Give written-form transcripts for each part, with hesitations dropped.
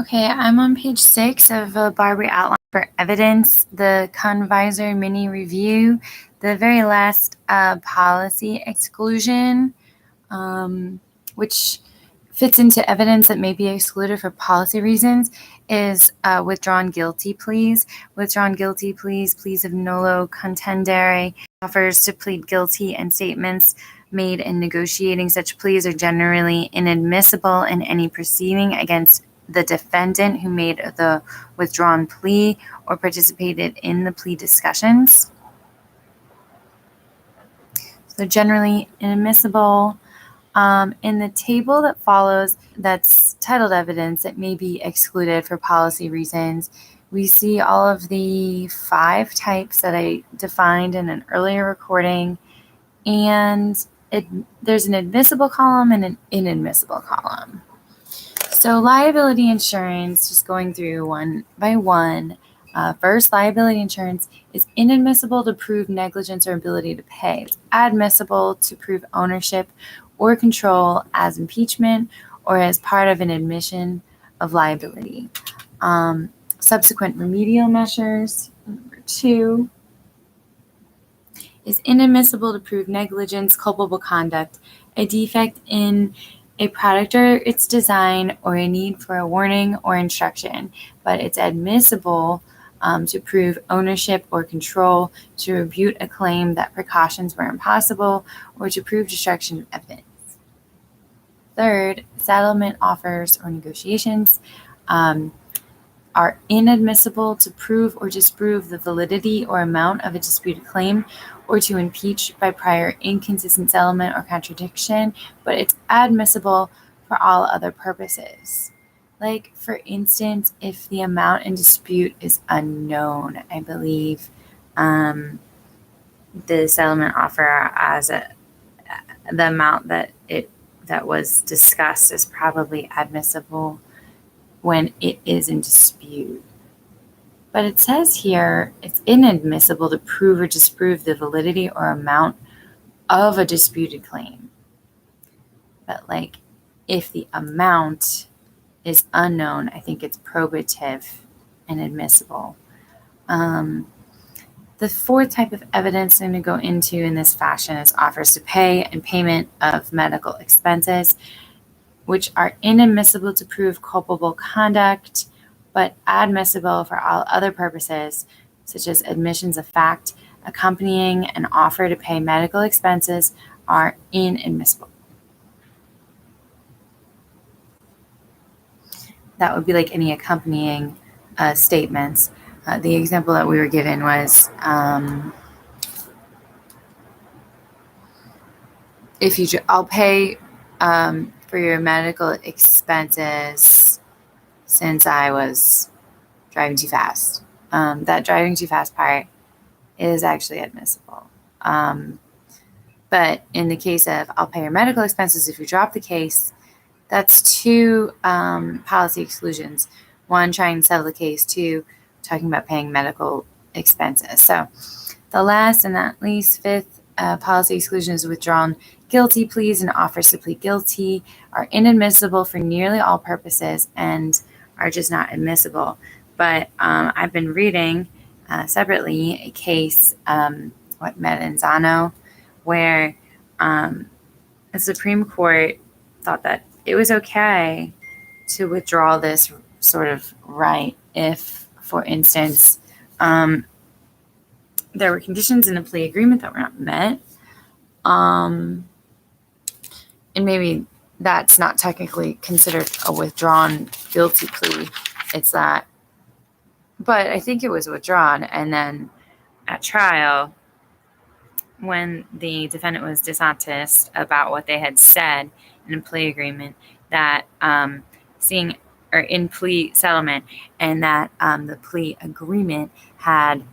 Okay, I'm on page 6 of a Barbri outline for evidence, the Conviser mini review, the very last policy exclusion, which fits into evidence that may be excluded for policy reasons, is withdrawn guilty pleas. Withdrawn guilty pleas of nolo contendere, offers to plead guilty, and statements made in negotiating such pleas are generally inadmissible in any proceeding against the defendant who made the withdrawn plea or participated in the plea discussions. So generally inadmissible. In the table that follows, that's titled evidence that may be excluded for policy reasons, we see all of the 5 types that I defined in an earlier recording, and there's an admissible column and an inadmissible column. So liability insurance, just going through one by one. First, liability insurance is inadmissible to prove negligence or ability to pay. It's admissible to prove ownership or control as impeachment or as part of an admission of liability. Subsequent remedial measures, number 2, is inadmissible to prove negligence, culpable conduct, a defect in a product or its design, or a need for a warning or instruction, but it's admissible to prove ownership or control, to rebut a claim that precautions were impossible, or to prove destruction of evidence. Third, settlement offers or negotiations are inadmissible to prove or disprove the validity or amount of a disputed claim, or to impeach by prior inconsistent settlement or contradiction, but it's admissible for all other purposes. Like, for instance, if the amount in dispute is unknown, I believe the settlement offer as the amount that was discussed is probably admissible when it is in dispute. But it says here it's inadmissible to prove or disprove the validity or amount of a disputed claim. But like, if the amount is unknown, I think it's probative and admissible. The 4th type of evidence I'm going to go into in this fashion is offers to pay and payment of medical expenses, which are inadmissible to prove culpable conduct, but admissible for all other purposes, such as admissions of fact accompanying an offer to pay medical expenses are inadmissible. That would be like any accompanying statements. The example that we were given was I'll pay for your medical expenses since I was driving too fast. That driving too fast part is actually admissible. But in the case of I'll pay your medical expenses if you drop the case, that's 2 policy exclusions. 1, trying to settle the case. 2, talking about paying medical expenses. So the last and not least 5th policy exclusion is withdrawn guilty pleas and offers to plead guilty are inadmissible for nearly all purposes and are just not admissible. But I've been reading separately a case, Medanzano, where the Supreme Court thought that it was okay to withdraw this sort of right if, for instance, there were conditions in a plea agreement that were not met, and maybe that's not technically considered a withdrawn guilty plea. It's that, but I think it was withdrawn, and then at trial, when the defendant was dishonest about what they had said in a plea agreement, that in plea settlement, and that the plea agreement had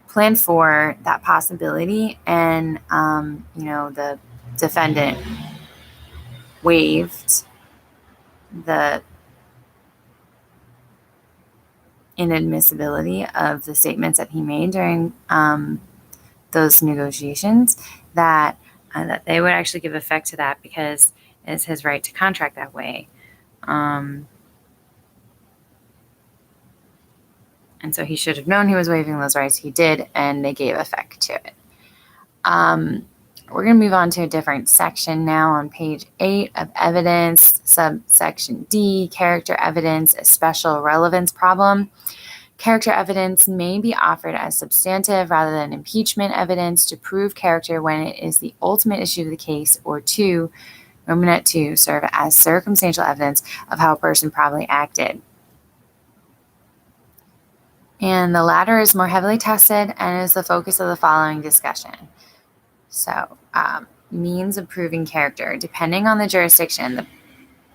planned for that possibility, and the defendant waived the inadmissibility of the statements that he made during those negotiations, that they would actually give effect to that because it's his right to contract that way. And so he should have known he was waiving those rights. He did, and they gave effect to it. We're going to move on to a different section now on page 8 of evidence, subsection D, character evidence, a special relevance problem. Character evidence may be offered as substantive rather than impeachment evidence to prove character when it is the ultimate issue of the case, or 2, Romanet 2, serve as circumstantial evidence of how a person probably acted. And the latter is more heavily tested and is the focus of the following discussion. So, means of proving character. Depending on the jurisdiction, the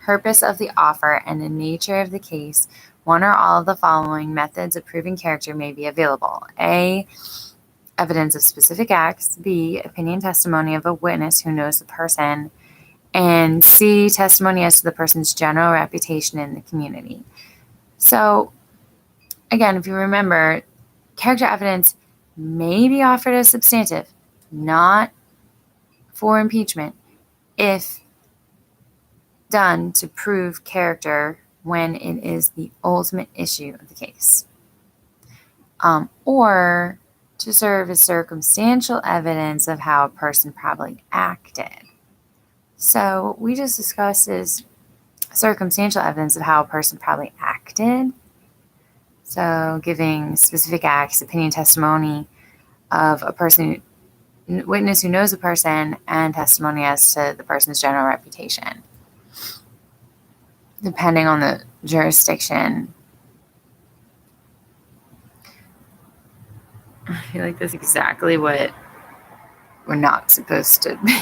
purpose of the offer, and the nature of the case, one or all of the following methods of proving character may be available. A, evidence of specific acts. B, opinion testimony of a witness who knows the person. And C, testimony as to the person's general reputation in the community. So, again, if you remember, character evidence may be offered as substantive, not for impeachment, if done to prove character when it is the ultimate issue of the case, or to serve as circumstantial evidence of how a person probably acted. So what we just discussed is circumstantial evidence of how a person probably acted. So giving specific acts, opinion testimony of a person, witness who knows the person, and testimony as to the person's general reputation. Depending on the jurisdiction. I feel like that's exactly what we're not supposed to be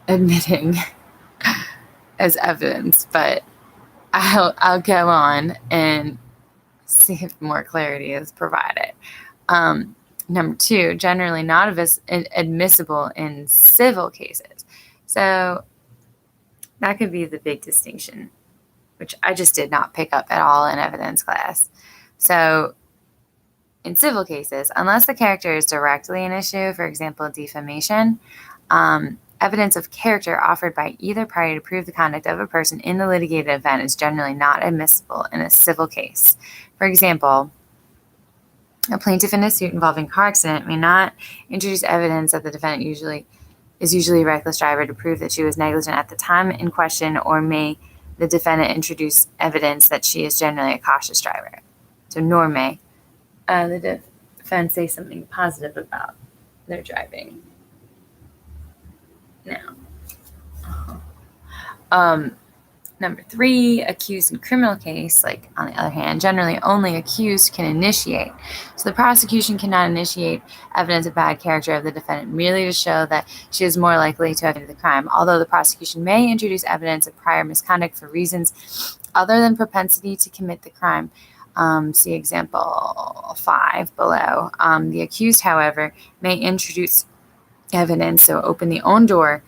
admitting as evidence, but I'll go on and see if more clarity is provided. Number 2, generally not admissible in civil cases. So that could be the big distinction, which I just did not pick up at all in evidence class. So in civil cases, unless the character is directly an issue, for example, defamation, evidence of character offered by either party to prove the conduct of a person in the litigated event is generally not admissible in a civil case. For example, a plaintiff in a suit involving car accident may not introduce evidence that the defendant is usually a reckless driver to prove that she was negligent at the time in question, or may the defendant introduce evidence that she is generally a cautious driver. So nor may the defense say something positive about their driving. Now, number 3, accused in criminal case, like on the other hand, generally only accused can initiate. So the prosecution cannot initiate evidence of bad character of the defendant merely to show that she is more likely to have committed the crime, although the prosecution may introduce evidence of prior misconduct for reasons other than propensity to commit the crime. See example 5 below. The accused, however, may introduce evidence, so open the own door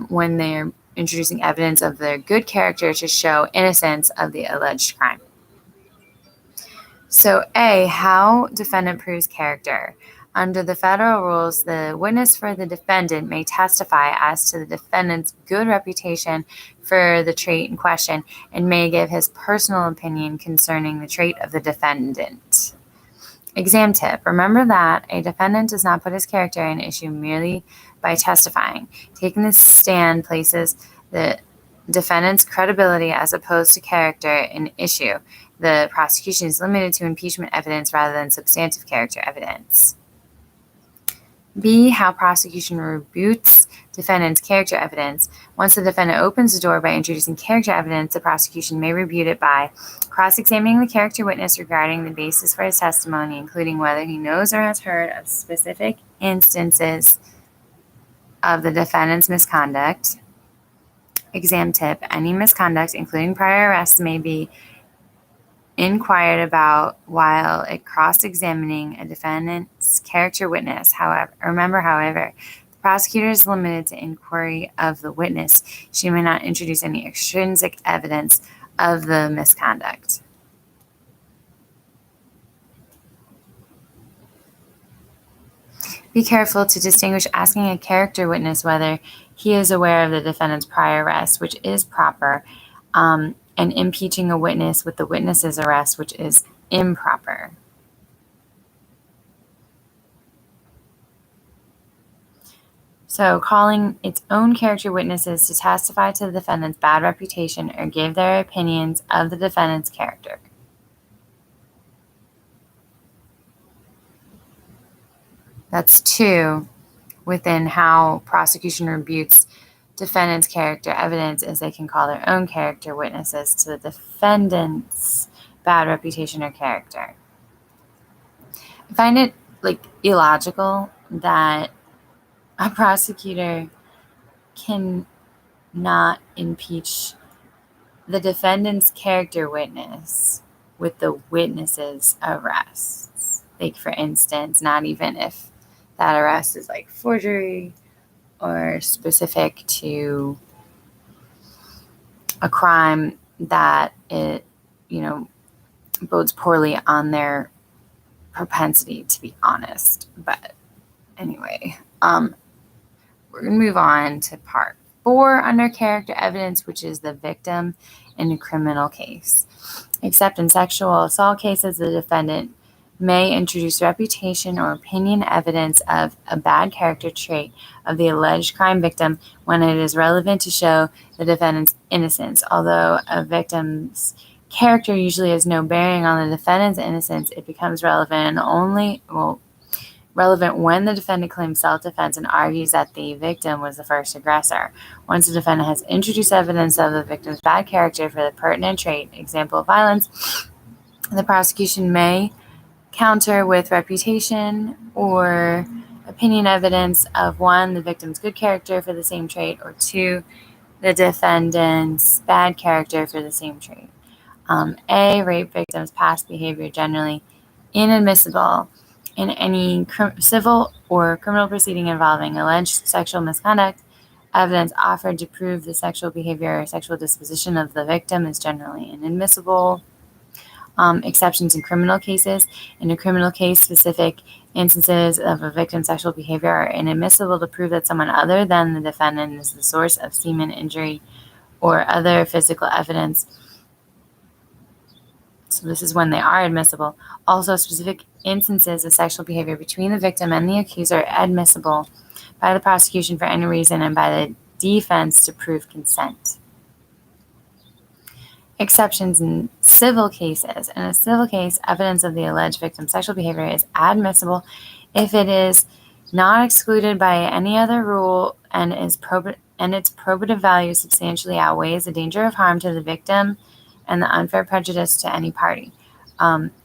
when they're introducing evidence of their good character to show innocence of the alleged crime. So A, how defendant proves character. Under the federal rules, the witness for the defendant may testify as to the defendant's good reputation for the trait in question and may give his personal opinion concerning the trait of the defendant. Exam tip. Remember that a defendant does not put his character in issue merely by testifying. Taking the stand places the defendant's credibility as opposed to character in issue. The prosecution is limited to impeachment evidence rather than substantive character evidence. B, how prosecution rebutes defendant's character evidence. Once the defendant opens the door by introducing character evidence, the prosecution may rebut it by cross-examining the character witness regarding the basis for his testimony, including whether he knows or has heard of specific instances of the defendant's misconduct. Exam tip. Any misconduct, including prior arrests, may be inquired about while cross-examining a defendant's character witness. However, the prosecutor is limited to inquiry of the witness. She may not introduce any extrinsic evidence of the misconduct. Be careful to distinguish asking a character witness whether he is aware of the defendant's prior arrest, which is proper, and impeaching a witness with the witness's arrest, which is improper. So calling its own character witnesses to testify to the defendant's bad reputation or give their opinions of the defendant's character. That's 2 within how prosecution rebutes defendant's character evidence, is they can call their own character witnesses to the defendant's bad reputation or character. I find it illogical that a prosecutor can not impeach the defendant's character witness with the witness's arrests. For instance, not even if that arrest is forgery or specific to a crime that it, bodes poorly on their propensity to be honest. But anyway, we're going to move on to part 4 under character evidence, which is the victim in a criminal case. Except in sexual assault cases, the defendant may introduce reputation or opinion evidence of a bad character trait of the alleged crime victim when it is relevant to show the defendant's innocence. Although a victim's character usually has no bearing on the defendant's innocence, it becomes relevant when the defendant claims self-defense and argues that the victim was the first aggressor. Once the defendant has introduced evidence of the victim's bad character for the pertinent trait, example of violence, the prosecution may counter with reputation or opinion evidence of 1, the victim's good character for the same trait, or 2, the defendant's bad character for the same trait. Rape victims' past behavior generally inadmissible in any civil or criminal proceeding involving alleged sexual misconduct. Evidence offered to prove the sexual behavior or sexual disposition of the victim is generally inadmissible. Exceptions in criminal cases. In a criminal case, specific instances of a victim's sexual behavior are inadmissible to prove that someone other than the defendant is the source of semen injury or other physical evidence. So this is when they are admissible. Also, specific instances of sexual behavior between the victim and the accuser are admissible by the prosecution for any reason and by the defense to prove consent. Exceptions in civil cases. In a civil case, evidence of the alleged victim's sexual behavior is admissible if it is not excluded by any other rule and its probative value substantially outweighs the danger of harm to the victim and the unfair prejudice to any party.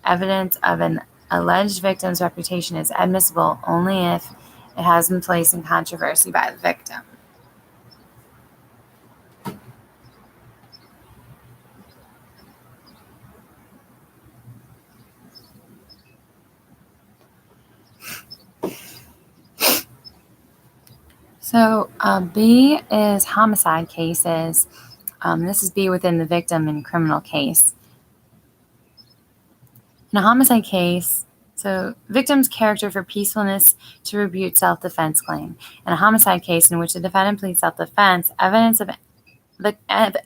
Evidence of an alleged victim's reputation is admissible only if it has been placed in controversy by the victim. So B is homicide cases. This is B within the victim in criminal case. In a homicide case, so victim's character for peacefulness to rebut self-defense claim. In a homicide case in which the defendant pleads self-defense, evidence of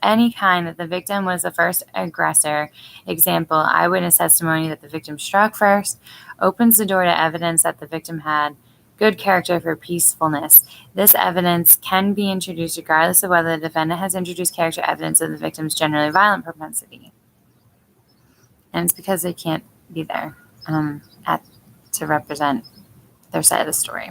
any kind that the victim was the first aggressor, example, eyewitness testimony that the victim struck first, opens the door to evidence that the victim had good character for peacefulness. This evidence can be introduced regardless of whether the defendant has introduced character evidence of the victim's generally violent propensity. And it's because they can't be there to represent their side of the story.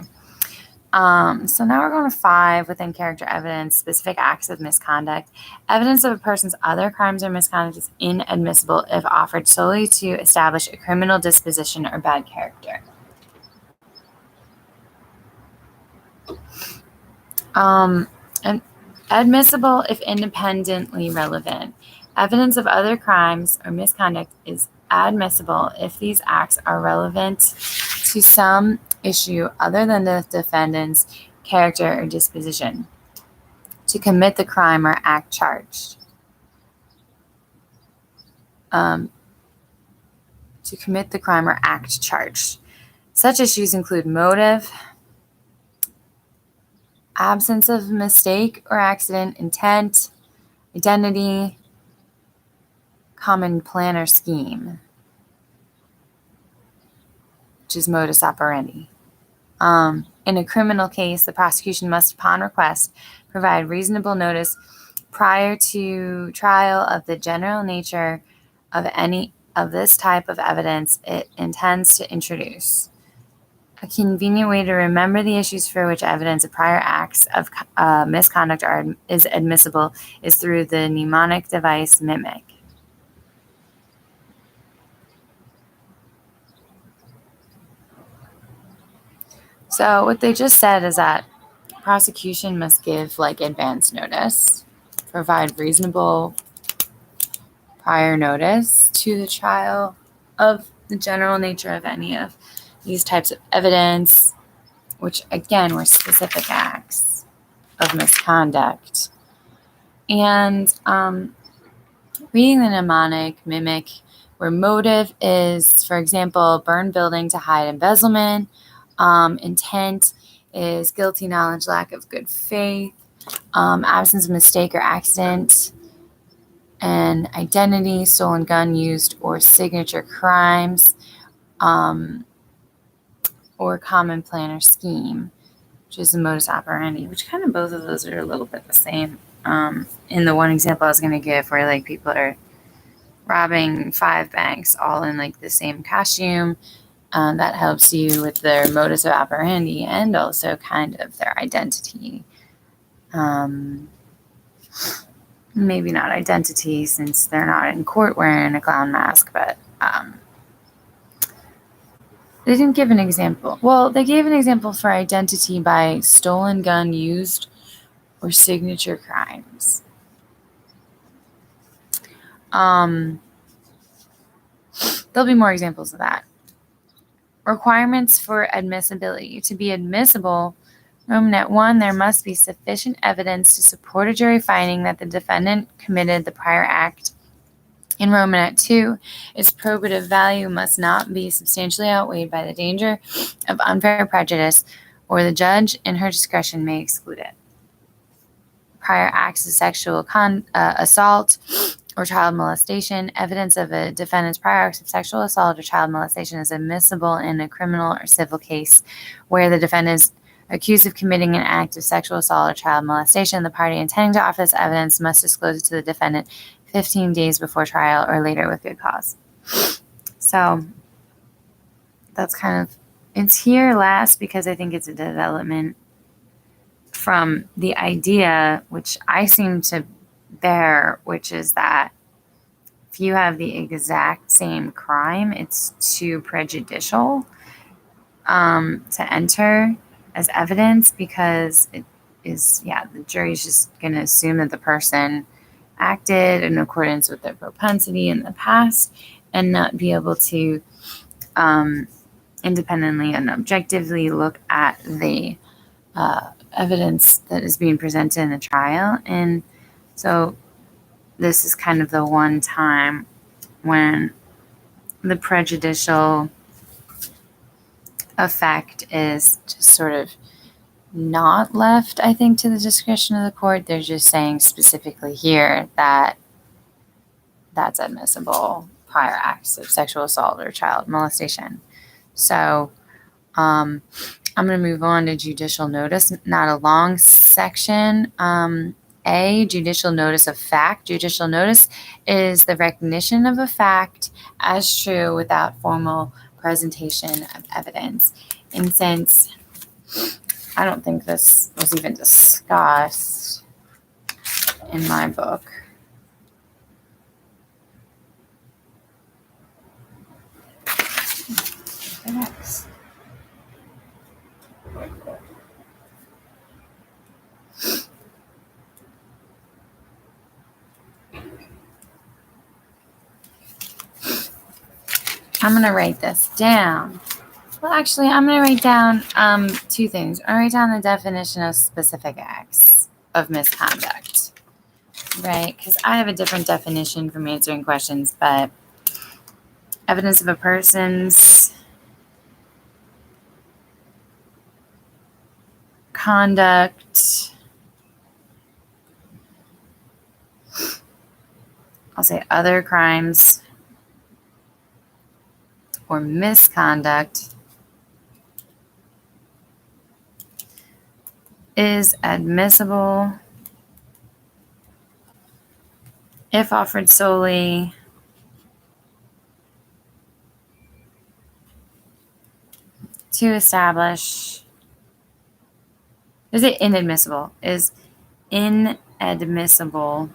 So now we're going to 5 within character evidence, specific acts of misconduct. Evidence of a person's other crimes or misconduct is inadmissible if offered solely to establish a criminal disposition or bad character. And admissible if independently relevant. Evidence of other crimes or misconduct is admissible if these acts are relevant to some issue other than the defendant's character or disposition to commit the crime or act charged. Such issues include motive, absence of mistake or accident, intent, identity, common plan or scheme, which is modus operandi. In a criminal case, the prosecution must, upon request, provide reasonable notice prior to trial of the general nature of any of this type of evidence it intends to introduce. A convenient way to remember the issues for which evidence of prior acts of misconduct is admissible is through the mnemonic device mimic. So what they just said is that prosecution must give advance notice, provide reasonable prior notice to the trial of the general nature of any of these types of evidence, which again were specific acts of misconduct. And reading the mnemonic mimic, where motive is, for example, burn building to hide embezzlement, intent is guilty knowledge, lack of good faith, absence of mistake or accident, and identity, stolen gun used, or signature crimes, or common plan or scheme, which is the modus operandi, which kind of both of those are a little bit the same. In the one example I was going to give where people are robbing 5 banks all in the same costume, that helps you with their modus operandi and also kind of their identity. Maybe not identity since they're not in court wearing a clown mask, but they didn't give an example. Well, they gave an example for identity by stolen gun used or signature crimes. There'll be more examples of that. Requirements for admissibility. To be admissible, Romanet 1, there must be sufficient evidence to support a jury finding that the defendant committed the prior act. In Romanet 2, its probative value must not be substantially outweighed by the danger of unfair prejudice, or the judge, in her discretion, may exclude it. Prior acts of sexual assault or child molestation. Evidence of a defendant's prior acts of sexual assault or child molestation is admissible in a criminal or civil case where the defendant is accused of committing an act of sexual assault or child molestation. The party intending to offer this evidence must disclose it to the defendant 15 days before trial or later with good cause. So that's it's here last because I think it's a development from the idea, which I seem to bear, which is that if you have the exact same crime, it's too prejudicial to enter as evidence because it is, the jury's just going to assume that the person acted in accordance with their propensity in the past and not be able to independently and objectively look at the evidence that is being presented in the trial. And so this is kind of the one time when the prejudicial effect is just sort of not left, I think, to the discretion of the court. They're just saying specifically here that that's admissible prior acts of sexual assault or child molestation. So I'm going to move on to judicial notice, not a long section. Judicial notice of fact. Judicial notice is the recognition of a fact as true without formal presentation of evidence. And since I don't think this was even discussed in my book, next. I'm going to write this down. Well, actually, I'm going to write down 2 things. I'll write down the definition of specific acts of misconduct, right? Because I have a different definition from answering questions, but evidence of a person's conduct, I'll say other crimes or misconduct is admissible if offered solely to establish, is it inadmissible? Is inadmissible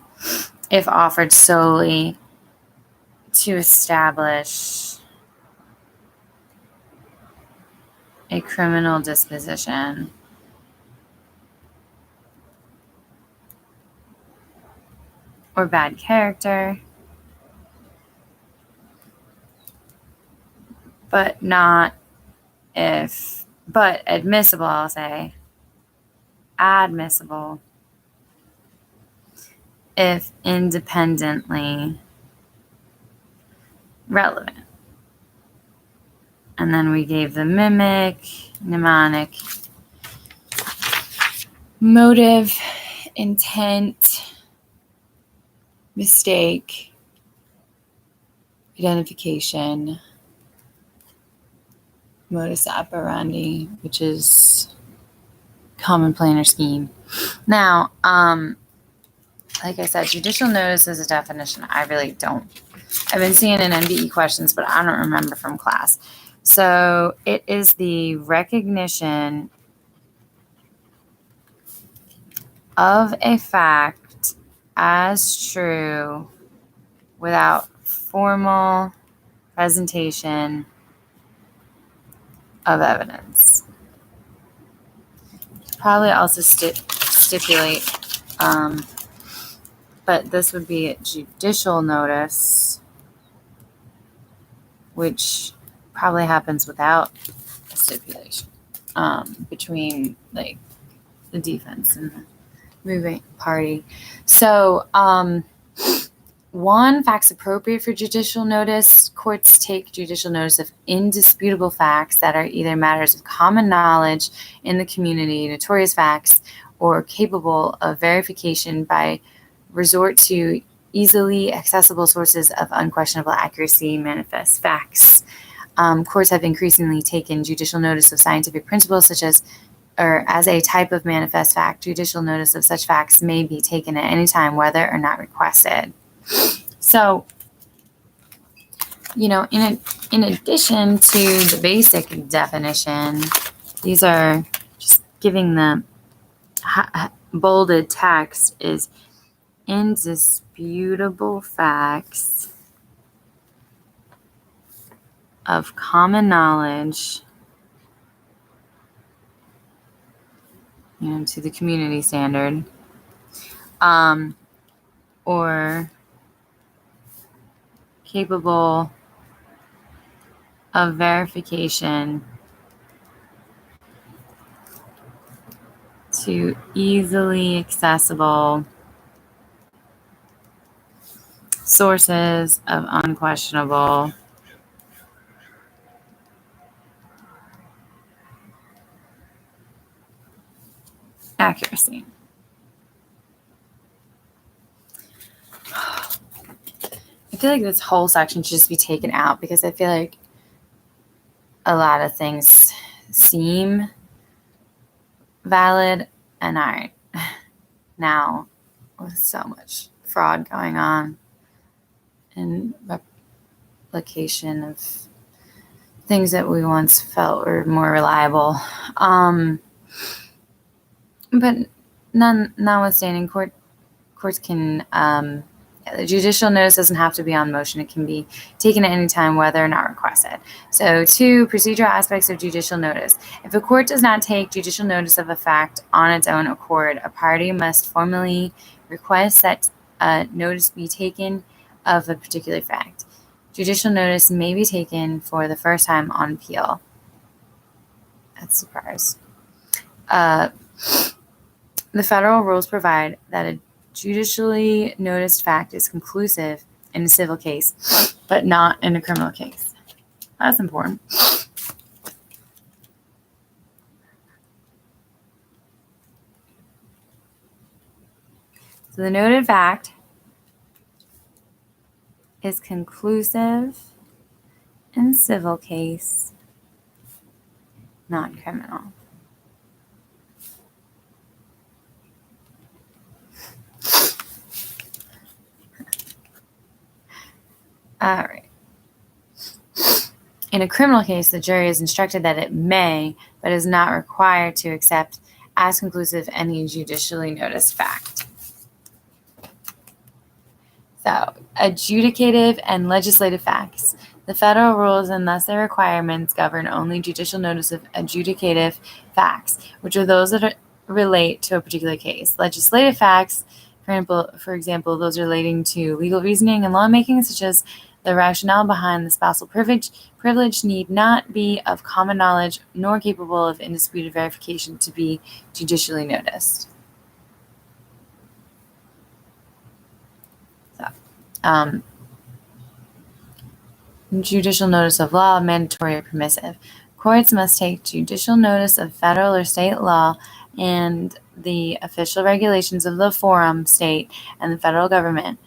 if offered solely to establish a criminal disposition or bad character, but admissible, I'll say, admissible if independently relevant. And then we gave the mimic, mnemonic, motive, intent, mistake, identification, modus operandi, which is common plan or scheme. Now, like I said, judicial notice is a definition I really don't. I've been seeing in NBE questions, but I don't remember from class. So it is the recognition of a fact as true without formal presentation of evidence. Probably also stipulate, but this would be a judicial notice, which probably happens without a stipulation between like the defense and the moving party. So one, facts appropriate for judicial notice. Courts take judicial notice of indisputable facts that are either matters of common knowledge in the community, notorious facts, or capable of verification by resort to easily accessible sources of unquestionable accuracy, manifest facts. Courts have increasingly taken judicial notice of scientific principles such as, or as a type of manifest fact. Judicial notice of such facts may be taken at any time, whether or not requested. So, in addition to the basic definition, these are just giving the bolded text is indisputable facts of common knowledge, to the community standard, or capable of verification to easily accessible sources of unquestionable accuracy. I feel like this whole section should just be taken out because I feel like a lot of things seem valid and aren't now with so much fraud going on and replication of things that we once felt were more reliable. But notwithstanding, courts can, the judicial notice doesn't have to be on motion. It can be taken at any time, whether or not requested. So 2, procedural aspects of judicial notice. If a court does not take judicial notice of a fact on its own accord, a party must formally request that notice be taken of a particular fact. Judicial notice may be taken for the first time on appeal. That's a surprise. The federal rules provide that a judicially noticed fact is conclusive in a civil case, but not in a criminal case. That's important. So the noted fact is conclusive in civil case, not criminal. All right. In a criminal case, the jury is instructed that it may, but is not required to accept as conclusive any judicially noticed fact. So, adjudicative and legislative facts. The federal rules and thus their requirements govern only judicial notice of adjudicative facts, which are those that relate to a particular case. Legislative facts, for example, those relating to legal reasoning and lawmaking, such as the rationale behind the spousal privilege, need not be of common knowledge nor capable of indisputed verification to be judicially noticed. Judicial notice of law, mandatory or permissive. Courts must take judicial notice of federal or state law and the official regulations of the forum, state, and the federal government.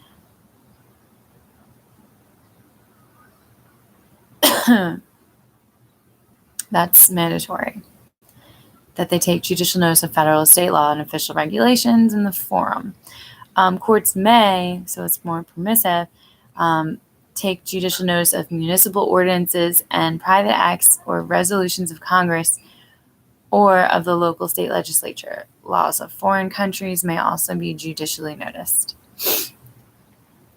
That's mandatory. That they take judicial notice of federal, state law, and official regulations in the forum. Courts may, so it's more permissive, take judicial notice of municipal ordinances and private acts or resolutions of Congress or of the local state legislature. Laws of foreign countries may also be judicially noticed.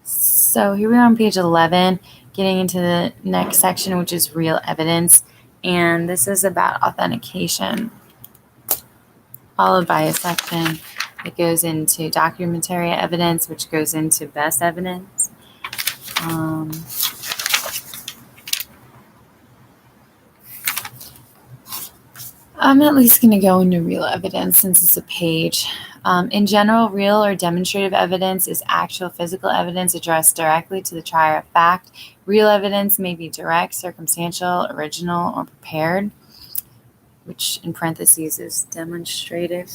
So here we are on page 11, getting into the next section, which is real evidence. And this is about authentication, followed by a section that goes into documentary evidence, which goes into best evidence. I'm at least going to go into real evidence since it's a page. In general, real or demonstrative evidence is actual physical evidence addressed directly to the trier of fact. Real evidence may be direct, circumstantial, original, or prepared, which in parentheses is demonstrative.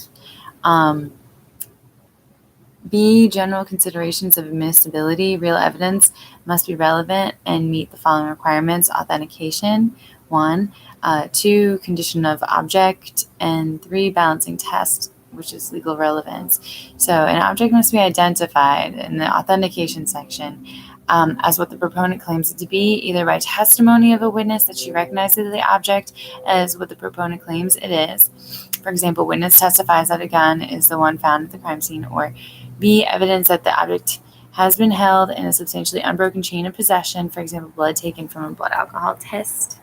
B, general considerations of admissibility. Real evidence must be relevant and meet the following requirements. Authentication, 1. 2, condition of object, and 3, balancing test, which is legal relevance. So an object must be identified in the authentication section as what the proponent claims it to be, either by testimony of a witness that she recognizes the object as what the proponent claims it is. For example, witness testifies that a gun is the one found at the crime scene, or B, evidence that the object has been held in a substantially unbroken chain of possession, for example, blood taken from a blood alcohol test.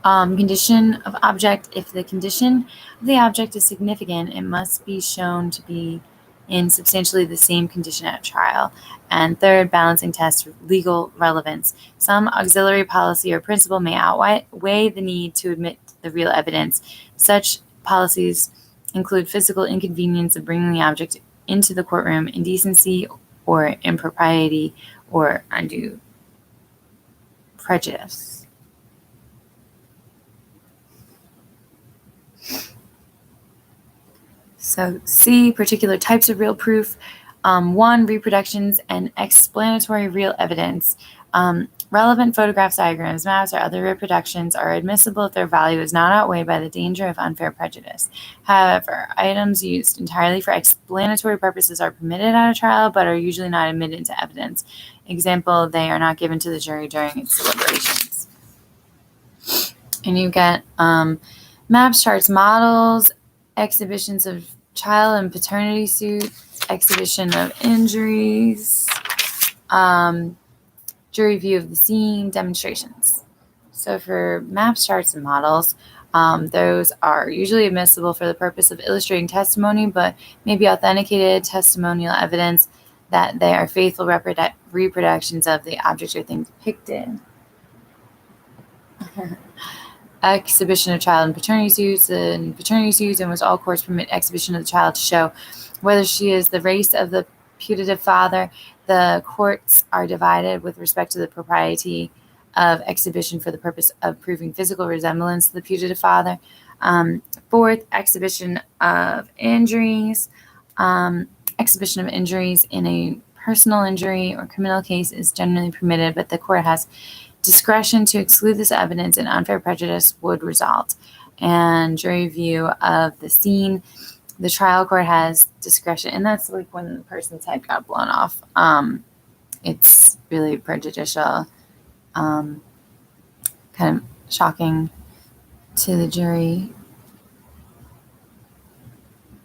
Condition of object. If the condition of the object is significant, it must be shown to be in substantially the same condition at trial. And third, balancing test, legal relevance. Some auxiliary policy or principle may outweigh the need to admit the real evidence. Such policies include physical inconvenience of bringing the object into the courtroom, indecency or impropriety, or undue prejudice. So C, particular types of real proof. 1, reproductions and explanatory real evidence. Relevant photographs, diagrams, maps, or other reproductions are admissible if their value is not outweighed by the danger of unfair prejudice. However, items used entirely for explanatory purposes are permitted at a trial, but are usually not admitted into evidence. Example, they are not given to the jury during its deliberations. And you get maps, charts, models, exhibitions of child and paternity suits, exhibition of injuries, jury view of the scene, demonstrations. So for maps, charts, and models, those are usually admissible for the purpose of illustrating testimony, but may be authenticated testimonial evidence that they are faithful reproductions of the object or thing depicted. Exhibition of child and paternity suits, in which all courts permit exhibition of the child to show whether she is the race of the putative father. The courts are divided with respect to the propriety of exhibition for the purpose of proving physical resemblance to the putative father. Fourth, exhibition of injuries. Exhibition of injuries in a personal injury or criminal case is generally permitted, but the court has discretion to exclude this evidence and unfair prejudice would result. And jury view of the scene, the trial court has discretion, and that's like when the person's head got blown off. It's really prejudicial, kind of shocking to the jury.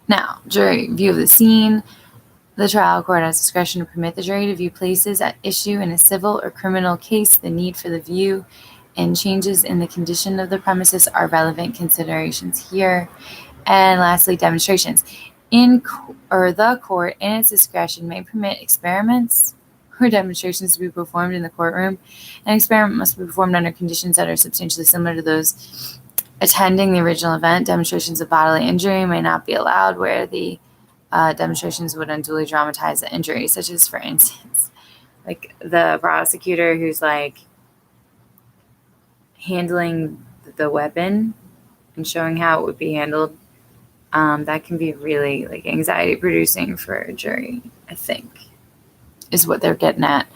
Now, jury view of the scene. The trial court has discretion to permit the jury to view places at issue in a civil or criminal case. The need for the view and changes in the condition of the premises are relevant considerations here. And lastly, demonstrations. The court, in its discretion, may permit experiments or demonstrations to be performed in the courtroom. An experiment must be performed under conditions that are substantially similar to those attending the original event. Demonstrations of bodily injury may not be allowed where the demonstrations would unduly dramatize the injury, such as, for instance, like the prosecutor who's like handling the weapon and showing how it would be handled. That can be really like anxiety producing for a jury, I think, is what they're getting at.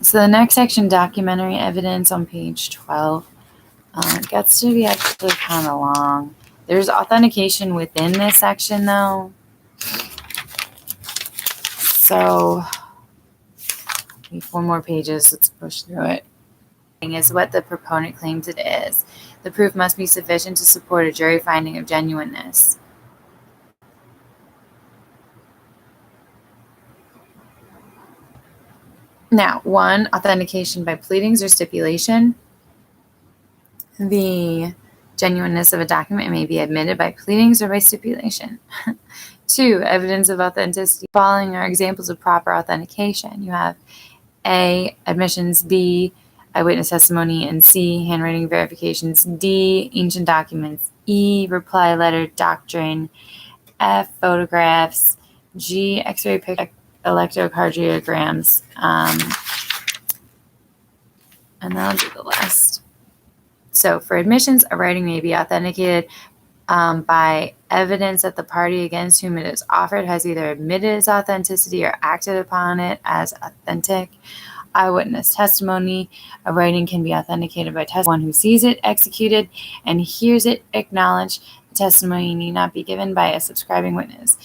So the next section, documentary evidence, on page 12, gets to be actually kind of long. There's authentication within this section, though. So, 4 more pages. Let's push through it. Is what the proponent claims it is. The proof must be sufficient to support a jury finding of genuineness. Now, 1, authentication by pleadings or stipulation. The genuineness of a document may be admitted by pleadings or by stipulation. 2, evidence of authenticity. Following are examples of proper authentication. You have A, admissions, B, eyewitness testimony, and C, handwriting verifications, D, ancient documents, E, reply letter doctrine, F, photographs, G, x-ray picture, electrocardiograms, and that'll do the last. So for admissions, a writing may be authenticated by evidence that the party against whom it is offered has either admitted its authenticity or acted upon it as authentic. Eyewitness testimony, a writing can be authenticated by one who sees it executed and hears it acknowledged. The testimony need not be given by a subscribing witness.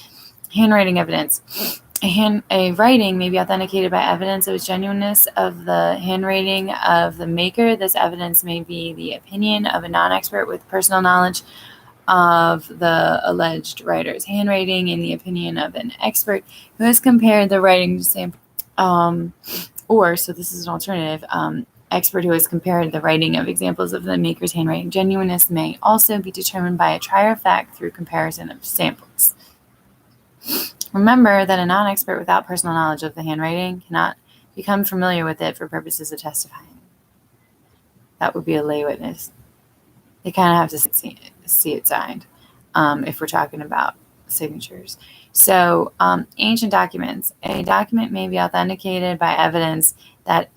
Handwriting evidence. A writing may be authenticated by evidence of its genuineness of the handwriting of the maker. This evidence may be the opinion of a non-expert with personal knowledge of the alleged writer's handwriting and the opinion of an expert who has compared the writing to sample. So this is an alternative, expert who has compared the writing of examples of the maker's handwriting. Genuineness may also be determined by a trier of fact through comparison of samples. Remember that a non-expert without personal knowledge of the handwriting cannot become familiar with it for purposes of testifying. That would be a lay witness. They kind of have to see it signed if we're talking about signatures. So ancient documents. A document may be authenticated by evidence that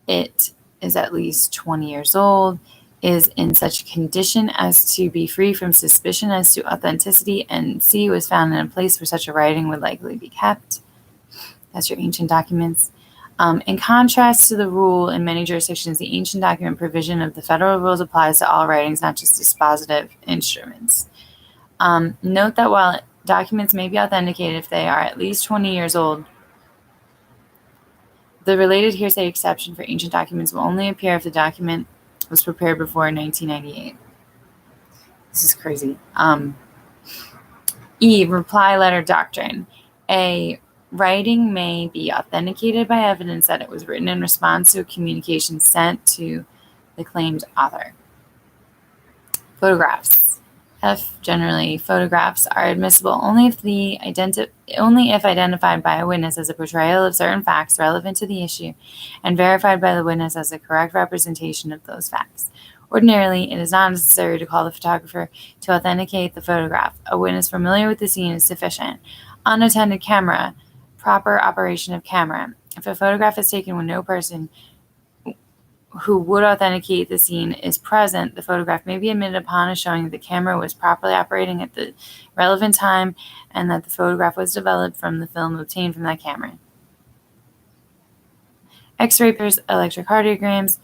it is at least 20 years old, is in such condition as to be free from suspicion as to authenticity, and C, was found in a place where such a writing would likely be kept. That's your ancient documents. In contrast to the rule in many jurisdictions, the ancient document provision of the federal rules applies to all writings, not just dispositive instruments. Note that while documents may be authenticated if they are at least 20 years old, the related hearsay exception for ancient documents will only appear if the document was prepared before 1998. This is crazy. E, reply letter doctrine. A writing may be authenticated by evidence that it was written in response to a communication sent to the claimed author. Photographs. F, generally, photographs are admissible only if identified by a witness as a portrayal of certain facts relevant to the issue and verified by the witness as a correct representation of those facts. Ordinarily, it is not necessary to call the photographer to authenticate the photograph. A witness familiar with the scene is sufficient. Unattended camera. Proper operation of camera. If a photograph is taken when no person who would authenticate the scene is present, the photograph may be admitted upon a showing that the camera was properly operating at the relevant time and that the photograph was developed from the film obtained from that camera. X-ray pictures, electrocardiograms.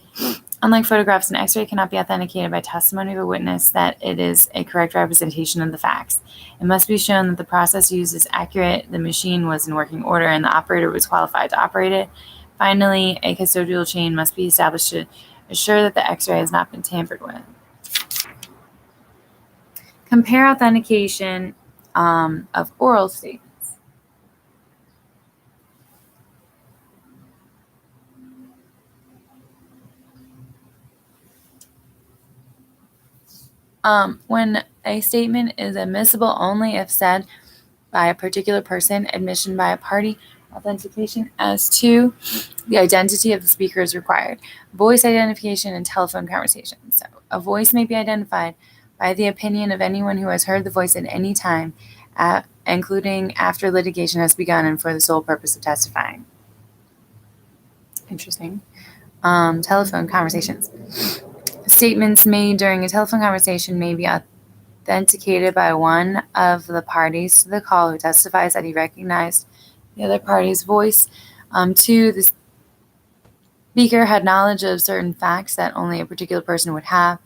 Unlike photographs, an X-ray cannot be authenticated by testimony of a witness that it is a correct representation of the facts. It must be shown that the process used is accurate, the machine was in working order, and the operator was qualified to operate it. Finally, a custodial chain must be established to assure that the X-ray has not been tampered with. Compare authentication of oral statements. When a statement is admissible only if said by a particular person, admission by a party, authentication as to the identity of the speaker is required. Voice identification and telephone conversations. So a voice may be identified by the opinion of anyone who has heard the voice at any time, including after litigation has begun and for the sole purpose of testifying. Interesting. Telephone conversations. Statements made during a telephone conversation may be authenticated by one of the parties to the call who testifies that he recognized the other party's voice. 2, the speaker had knowledge of certain facts that only a particular person would have.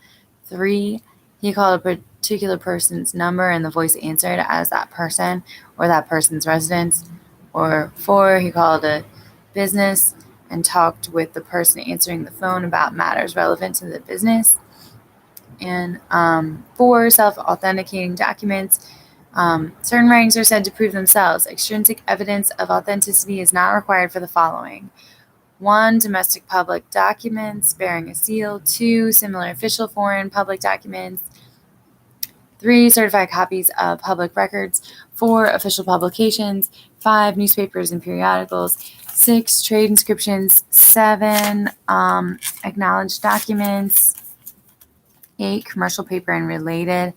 3, he called a particular person's number and the voice answered as that person or that person's residence. Or 4, he called a business and talked with the person answering the phone about matters relevant to the business. And 4, self-authenticating documents. Certain writings are said to prove themselves. Extrinsic evidence of authenticity is not required for the following. 1, domestic public documents bearing a seal. 2, similar official foreign public documents. 3, certified copies of public records. 4, official publications. 5, newspapers and periodicals. 6, trade inscriptions. 7, acknowledged documents. 8, commercial paper and related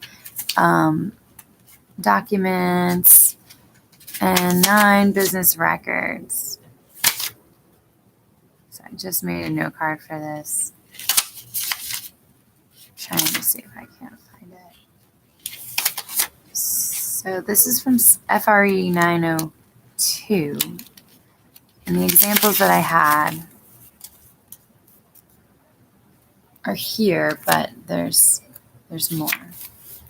documents. And 9, business records. So I just made a note card for this. Trying to see if I can't find it. So this is from FRE 902. And the examples that I had are here, but there's more.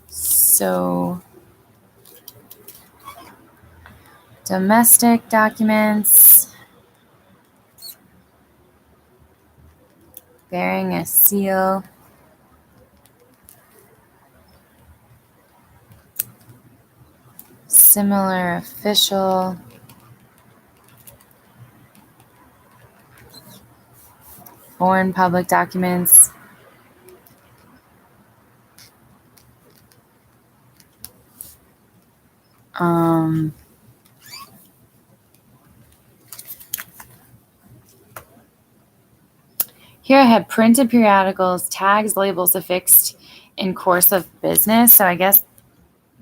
So domestic documents bearing a seal. Similar official. Foreign public documents. Here I had printed periodicals, tags, labels affixed in course of business. So I guess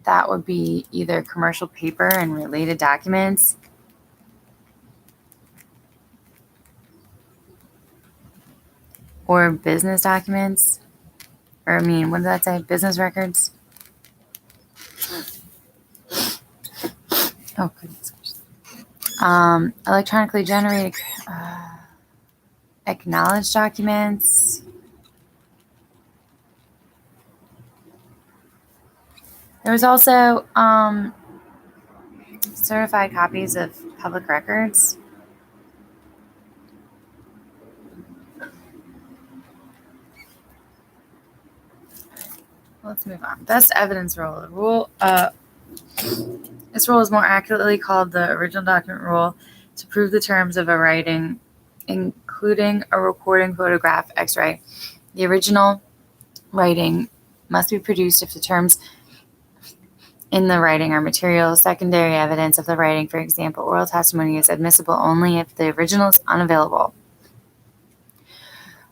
that would be either commercial paper and related documents. Or business documents. Or what did that say? Business records. Oh, goodness. Electronically generated acknowledged documents. There was also certified copies of public records. Let's move on. Best evidence rule. This rule is more accurately called the original document rule to prove the terms of a writing, including a recording, photograph, X-ray. The original writing must be produced if the terms in the writing are material. Secondary evidence of the writing, for example, oral testimony, is admissible only if the original is unavailable.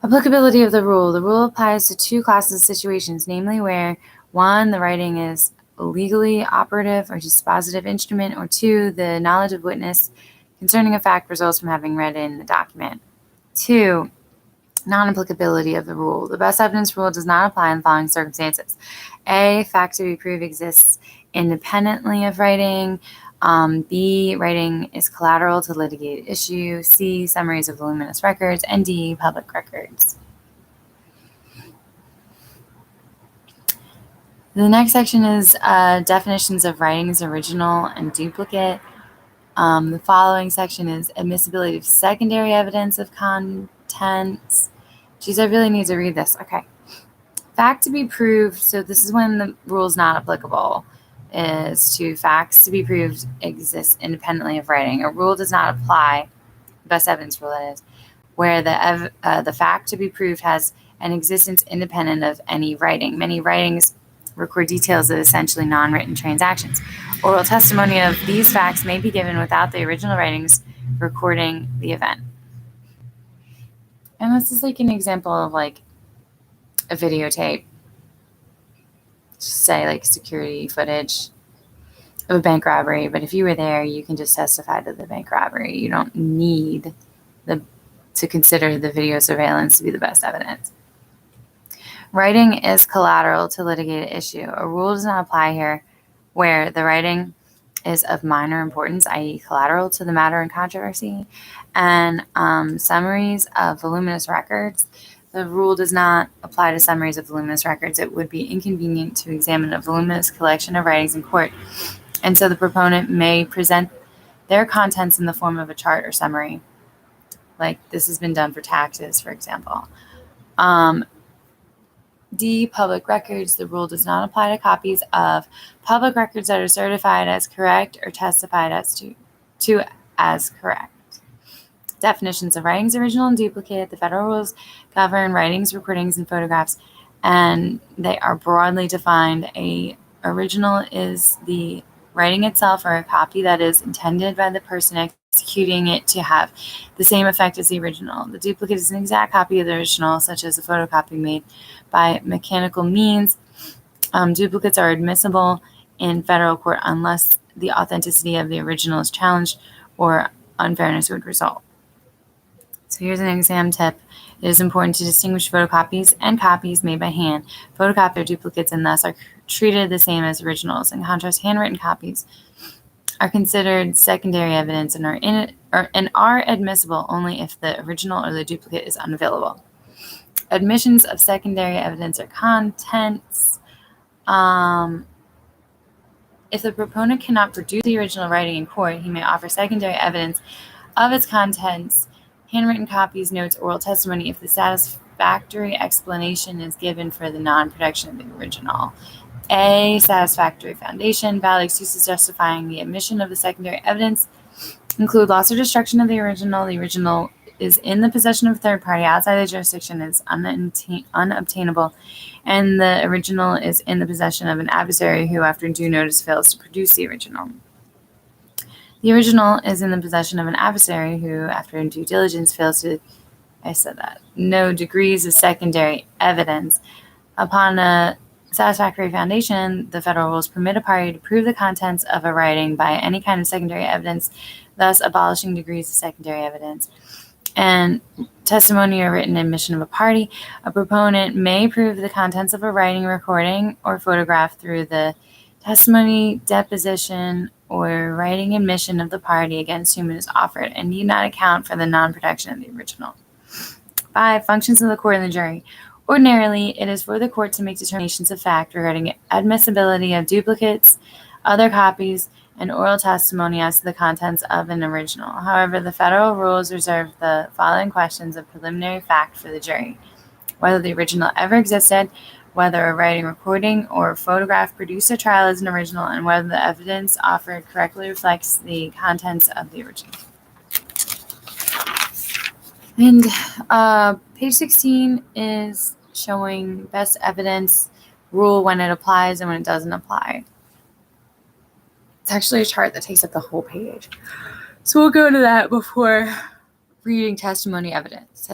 Applicability of the rule. The rule applies to 2 classes of situations, namely where 1, the writing is a legally operative or dispositive instrument, or 2, the knowledge of witness concerning a fact results from having read in the document. 2, Non-applicability of the rule. The best evidence rule does not apply in the following circumstances. A, fact to be proved exists independently of writing. B, writing is collateral to litigated issue. C, summaries of voluminous records. And D, public records. The next section is definitions of writings original and duplicate. The following section is admissibility of secondary evidence of contents. Geez, I really need to read this. Okay. Fact to be proved. So this is when the rule is not applicable. Is to facts to be proved exist independently of writing. A rule does not apply. Best evidence rule, that is, where the fact to be proved has an existence independent of any writing. Many writings record details of essentially non-written transactions. Oral testimony of these facts may be given without the original writings recording the event. And this is like an example of like a videotape, say like security footage of a bank robbery. But if you were there, you can just testify to the bank robbery. You don't need to consider the video surveillance to be the best evidence. Writing is collateral to litigated issue. A rule does not apply here where the writing is of minor importance, i.e. collateral to the matter in controversy, and summaries of voluminous records. The rule does not apply to summaries of voluminous records. It would be inconvenient to examine a voluminous collection of writings in court, and so the proponent may present their contents in the form of a chart or summary. Like this has been done for taxes, for example. D, public records. The rule does not apply to copies of public records that are certified as correct or testified as to as correct. Definitions of writings original and duplicate. The federal rules govern writings, recordings, and photographs, and they are broadly defined. A original is the writing itself or a copy that is intended by the person executing it to have the same effect as the original. The duplicate is an exact copy of the original, such as a photocopy made by mechanical means. Duplicates are admissible in federal court unless the authenticity of the original is challenged or unfairness would result. So here's an exam tip. It is important to distinguish photocopies and copies made by hand. Photocopies are duplicates and thus are treated the same as originals. In contrast, handwritten copies are considered secondary evidence and are admissible only if the original or the duplicate is unavailable. Admissions of secondary evidence or contents. If the proponent cannot produce the original writing in court, he may offer secondary evidence of its contents, handwritten copies, notes, oral testimony, if the satisfactory explanation is given for the non-production of the original. A, satisfactory foundation. Valid excuses justifying the admission of the secondary evidence include loss or destruction of the original. The original is in the possession of a third party outside the jurisdiction, is unobtainable, and the original is in the possession of an adversary who, after due notice, fails to produce the original. The original is in the possession of an adversary who, after due diligence, fails to, know degrees of secondary evidence. Upon a satisfactory foundation, the federal rules permit a party to prove the contents of a writing by any kind of secondary evidence, thus abolishing degrees of secondary evidence. And testimony or written admission of a party. A proponent may prove the contents of a writing, recording, or photograph through the testimony, deposition, or writing admission of the party against whom it is offered, and need not account for the non-production of the original. 5. Functions of the court and the jury. Ordinarily, it is for the court to make determinations of fact regarding admissibility of duplicates, other copies, and oral testimony as to the contents of an original. However, the federal rules reserve the following questions of preliminary fact for the jury: whether the original ever existed, whether a writing, recording, or photograph produced at trial as an original, and whether the evidence offered correctly reflects the contents of the original. And page 16 is showing best evidence rule when it applies and when it doesn't apply. It's actually a chart that takes up the whole page. So we'll go to that before reading testimonial evidence.